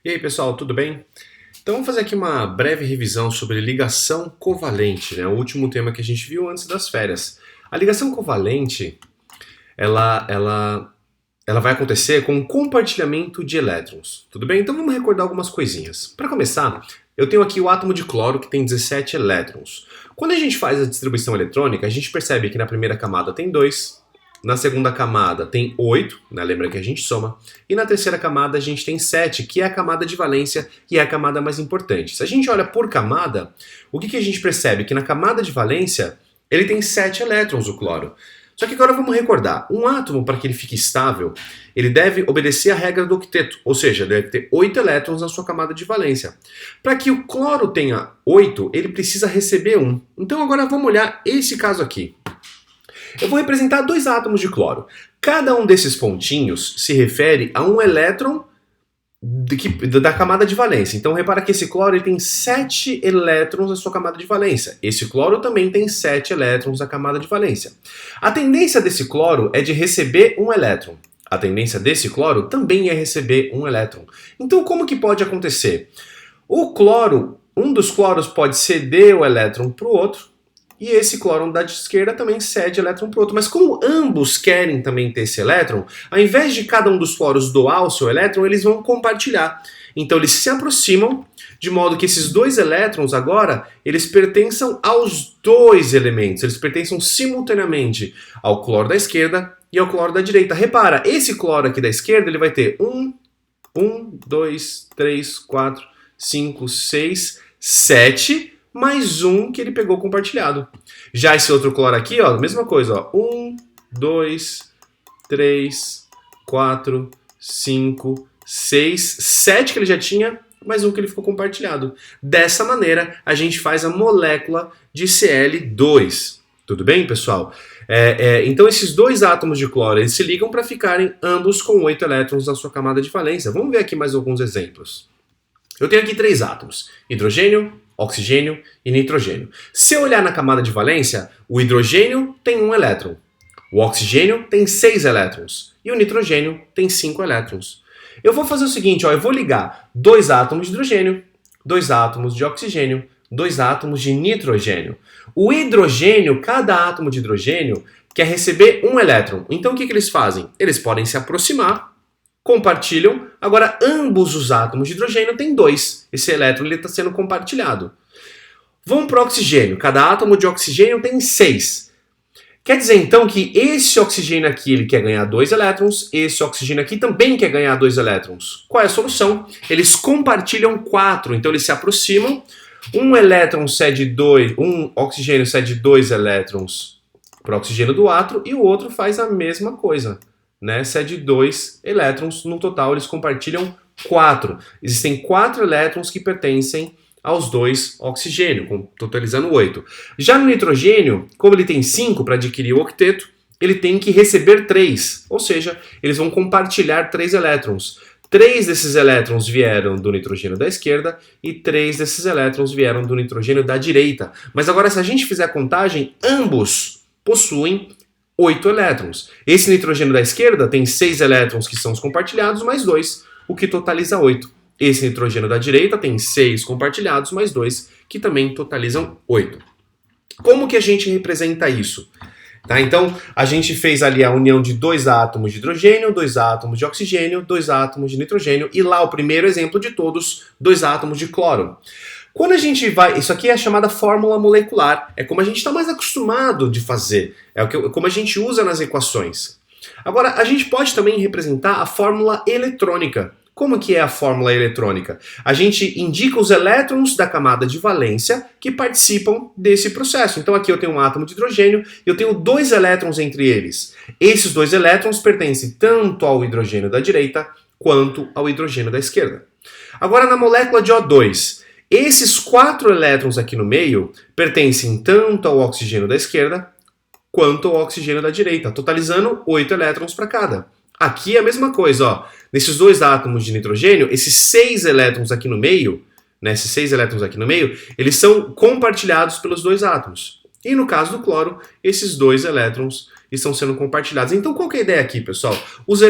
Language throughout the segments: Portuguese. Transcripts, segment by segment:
E aí, pessoal, tudo bem? Então vamos fazer aqui uma breve revisão sobre ligação covalente, né? O último tema que a gente viu antes das férias. A ligação covalente, ela vai acontecer com o compartilhamento de elétrons, tudo bem? Então vamos recordar algumas coisinhas. Para começar, eu tenho aqui o átomo de cloro que tem 17 elétrons. Quando a gente faz a distribuição eletrônica, a gente percebe que na primeira camada tem 2, na segunda camada tem 8, né? Lembra que a gente soma. E na terceira camada a gente tem 7, que é a camada de valência e é a camada mais importante. Se a gente olha por camada, o que a gente percebe? Que na camada de valência ele tem 7 elétrons, o cloro. Só que agora vamos recordar, um átomo, para que ele fique estável, ele deve obedecer à regra do octeto, ou seja, deve ter 8 elétrons na sua camada de valência. Para que o cloro tenha 8, ele precisa receber 1. Então agora vamos olhar esse caso aqui. Eu vou representar dois átomos de cloro. Cada um desses pontinhos se refere a um elétron da camada de valência. Então repara que esse cloro ele tem 7 elétrons na sua camada de valência. Esse cloro também tem 7 elétrons na camada de valência. A tendência desse cloro é de receber um elétron. A tendência desse cloro também é receber um elétron. Então como que pode acontecer? O cloro, um dos cloros pode ceder o elétron para o outro, e esse cloro da esquerda também cede elétron para o outro. Mas como ambos querem também ter esse elétron, ao invés de cada um dos cloros doar o seu elétron, eles vão compartilhar. Então eles se aproximam, de modo que esses dois elétrons agora, eles pertençam aos dois elementos. Eles pertencem simultaneamente ao cloro da esquerda e ao cloro da direita. Repara, esse cloro aqui da esquerda, ele vai ter 1, 2, 3, 4, 5, 6, 7... mais um que ele pegou compartilhado. Já esse outro cloro aqui, ó, mesma coisa, ó. 1, 2, 3, 4, 5, 6, 7 que ele já tinha, mais um que ele ficou compartilhado. Dessa maneira, a gente faz a molécula de Cl2. Tudo bem, pessoal? Então esses dois átomos de cloro eles se ligam para ficarem ambos com 8 elétrons na sua camada de valência. Vamos ver aqui mais alguns exemplos. Eu tenho aqui 3 átomos: hidrogênio, oxigênio e nitrogênio. Se eu olhar na camada de valência, o hidrogênio tem 1 elétron, o oxigênio tem 6 elétrons e o nitrogênio tem 5 elétrons. Eu vou fazer o seguinte, ó, eu vou ligar 2 átomos de hidrogênio, 2 átomos de oxigênio, 2 átomos de nitrogênio. O hidrogênio, cada átomo de hidrogênio quer receber 1 elétron. Então o que eles fazem? Eles podem se aproximar, compartilham, agora ambos os átomos de hidrogênio têm 2. Esse elétron está sendo compartilhado. Vamos para o oxigênio. Cada átomo de oxigênio tem 6. Quer dizer então que esse oxigênio aqui ele quer ganhar 2 elétrons, esse oxigênio aqui também quer ganhar 2 elétrons. Qual é a solução? Eles compartilham 4, então eles se aproximam. Um oxigênio cede 2 elétrons para o oxigênio do átomo e o outro faz a mesma coisa. Né, cede 2 elétrons, no total eles compartilham 4. Existem 4 elétrons que pertencem aos 2 oxigênio, totalizando 8. Já no nitrogênio, como ele tem 5 para adquirir o octeto, ele tem que receber 3, ou seja, eles vão compartilhar 3 elétrons. 3 desses elétrons vieram do nitrogênio da esquerda e 3 desses elétrons vieram do nitrogênio da direita. Mas agora, se a gente fizer a contagem, ambos possuem 8 elétrons. Esse nitrogênio da esquerda tem 6 elétrons que são os compartilhados, mais 2, o que totaliza 8. Esse nitrogênio da direita tem 6 compartilhados, mais 2, que também totalizam 8. Como que a gente representa isso? Tá, então, a gente fez ali a união de 2 átomos de hidrogênio, 2 átomos de oxigênio, 2 átomos de nitrogênio e lá o primeiro exemplo de todos, 2 átomos de cloro. Quando a gente vai... Isso aqui é a chamada fórmula molecular. É como a gente está mais acostumado de fazer. Como a gente usa nas equações. Agora, a gente pode também representar a fórmula eletrônica. Como que é a fórmula eletrônica? A gente indica os elétrons da camada de valência que participam desse processo. Então aqui eu tenho um átomo de hidrogênio e eu tenho 2 elétrons entre eles. Esses 2 elétrons pertencem tanto ao hidrogênio da direita quanto ao hidrogênio da esquerda. Agora na molécula de O2... esses 4 elétrons aqui no meio pertencem tanto ao oxigênio da esquerda quanto ao oxigênio da direita, totalizando 8 elétrons para cada. Aqui é a mesma coisa, ó. Nesses 2 átomos de nitrogênio, esses 6 elétrons aqui no meio, né, eles são compartilhados pelos 2 átomos. E no caso do cloro, esses 2 elétrons, estão sendo compartilhados. Então qual que é a ideia aqui, pessoal? Os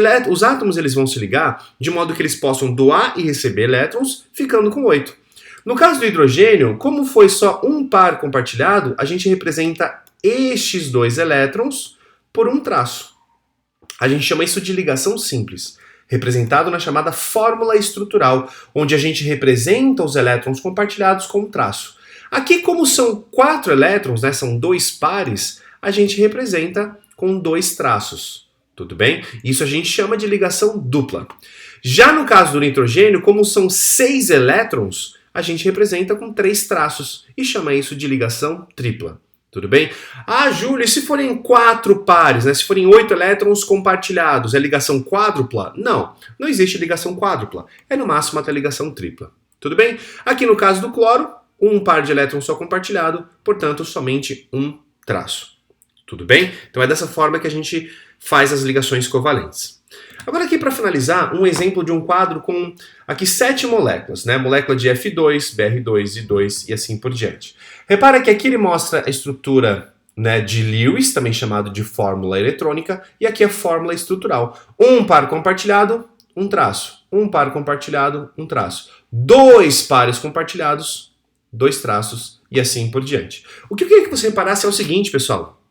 átomos eles vão se ligar de modo que eles possam doar e receber elétrons, ficando com 8. No caso do hidrogênio, como foi só um par compartilhado, a gente representa estes dois elétrons por um traço. A gente chama isso de ligação simples, representado na chamada fórmula estrutural, onde a gente representa os elétrons compartilhados com um traço. Aqui, como são 4 elétrons, né, são 2 pares, a gente representa com 2 traços. Tudo bem? Isso a gente chama de ligação dupla. Já no caso do nitrogênio, como são 6 elétrons, a gente representa com 3 traços e chama isso de ligação tripla. Tudo bem? Ah, Júlio, e se forem 4 pares, né? Se forem 8 elétrons compartilhados, é ligação quádrupla? Não, não existe ligação quádrupla. É no máximo até ligação tripla. Tudo bem? Aqui no caso do cloro, um par de elétrons só compartilhado, portanto, somente um traço. Tudo bem? Então é dessa forma que a gente faz as ligações covalentes. Agora aqui para finalizar, um exemplo de um quadro com aqui 7 moléculas, né? Molécula de F2, Br2, I2 e assim por diante. Repara que aqui ele mostra a estrutura, né, de Lewis, também chamado de fórmula eletrônica, e aqui a fórmula estrutural. Um par compartilhado, um traço. Um par compartilhado, um traço. 2 pares compartilhados, 2 traços e assim por diante. O que eu queria que você reparasse é o seguinte, pessoal.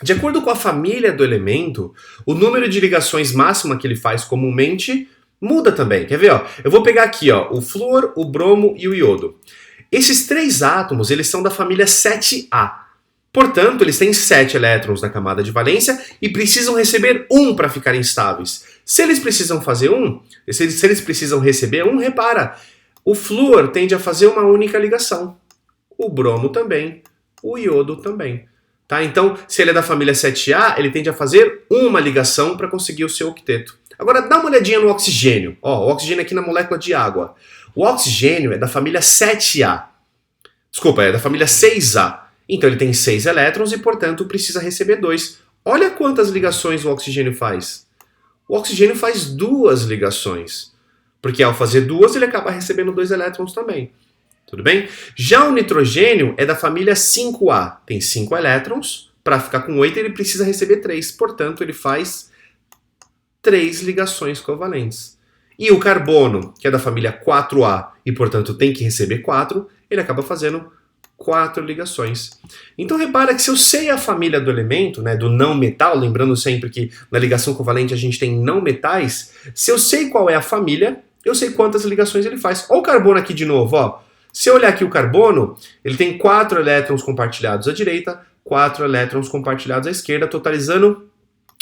De acordo com a família do elemento, o número de ligações máxima que ele faz comumente muda também. Quer ver? Ó? Eu vou pegar aqui ó, o flúor, o bromo e o iodo. Esses 3 átomos eles são da família 7A. Portanto, eles têm 7 elétrons na camada de valência e precisam receber 1 para ficarem estáveis. Se eles precisam fazer se eles precisam receber 1, repara, o flúor tende a fazer uma única ligação. O bromo também, o iodo também. Tá? Então, se ele é da família 7A, ele tende a fazer uma ligação para conseguir o seu octeto. Agora, dá uma olhadinha no oxigênio. Ó, o oxigênio aqui na molécula de água. O oxigênio é da família 7A. Desculpa, é da família 6A. Então, ele tem 6 elétrons e, portanto, precisa receber 2. Olha quantas ligações o oxigênio faz. O oxigênio faz 2 ligações. Porque ao fazer 2, ele acaba recebendo 2 elétrons também. Tudo bem? Já o nitrogênio é da família 5A. Tem 5 elétrons. Para ficar com 8, ele precisa receber 3. Portanto, ele faz 3 ligações covalentes. E o carbono, que é da família 4A e, portanto, tem que receber 4, ele acaba fazendo 4 ligações. Então, repara que se eu sei a família do elemento, né, do não metal, lembrando sempre que na ligação covalente a gente tem não metais, se eu sei qual é a família, eu sei quantas ligações ele faz. Olha o carbono aqui de novo, ó. Se eu olhar aqui o carbono, ele tem 4 elétrons compartilhados à direita, 4 elétrons compartilhados à esquerda, totalizando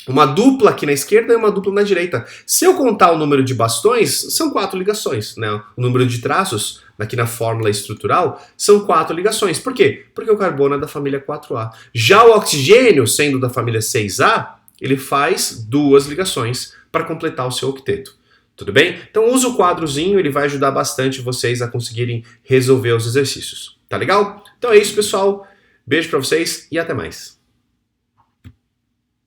uma dupla aqui na esquerda e uma dupla na direita. Se eu contar o número de bastões, são 4 ligações, né? O número de traços, aqui na fórmula estrutural, são 4 ligações. Por quê? Porque o carbono é da família 4A. Já o oxigênio, sendo da família 6A, ele faz 2 ligações para completar o seu octeto. Tudo bem? Então usa o quadrozinho, ele vai ajudar bastante vocês a conseguirem resolver os exercícios. Tá legal? Então é isso, pessoal. Beijo para vocês e até mais.